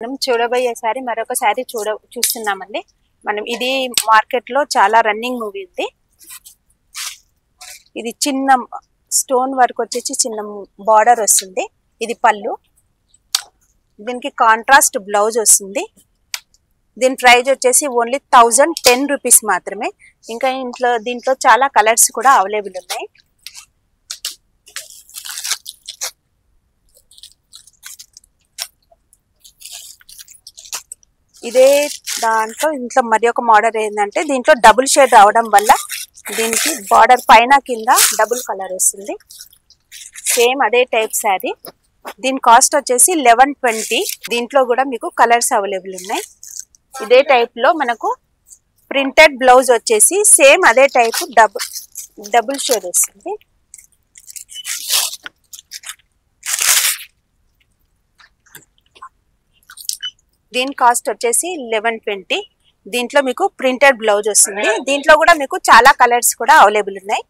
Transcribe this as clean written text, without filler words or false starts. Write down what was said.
మనం చూడబోయే సారీ మరొక సారీ చూస్తున్నామండి. మనం ఇది మార్కెట్ లో చాలా రన్నింగ్ మూవీ ఉంది. ఇది చిన్న స్టోన్ వర్క్ వచ్చేసి చిన్న బార్డర్ వస్తుంది. ఇది పళ్ళు, దీనికి కాంట్రాస్ట్ బ్లౌజ్ వస్తుంది. దీని ప్రైస్ వచ్చేసి ఓన్లీ 1010 రూపీస్ మాత్రమే. ఇంకా దీంట్లో చాలా కలర్స్ కూడా అవైలబుల్ ఉన్నాయి. ఇదే ఇంట్లో మరి ఒక మోడల్ ఏంటంటే దీంట్లో డబుల్ షేడ్ రావడం వల్ల దీనికి బార్డర్ పైన కింద డబుల్ కలర్ వస్తుంది. సేమ్ అదే టైప్ శారీ. దీని కాస్ట్ వచ్చేసి 1120. దీంట్లో కూడా మీకు కలర్స్ అవైలబుల్ ఉన్నాయి. ఇదే టైప్ లో మనకు ప్రింటెడ్ బ్లౌజ్ వచ్చేసి సేమ్ అదే టైప్ డబుల్ షేడ్ వస్తుంది. దీని కాస్ట్ వచ్చేసి 1120. దీంట్లో మీకు ప్రింటెడ్ బ్లౌజ్ వస్తుంది. దీంట్లో కూడా మీకు చాలా కలర్స్ కూడా అవైలబుల్ ఉన్నాయి.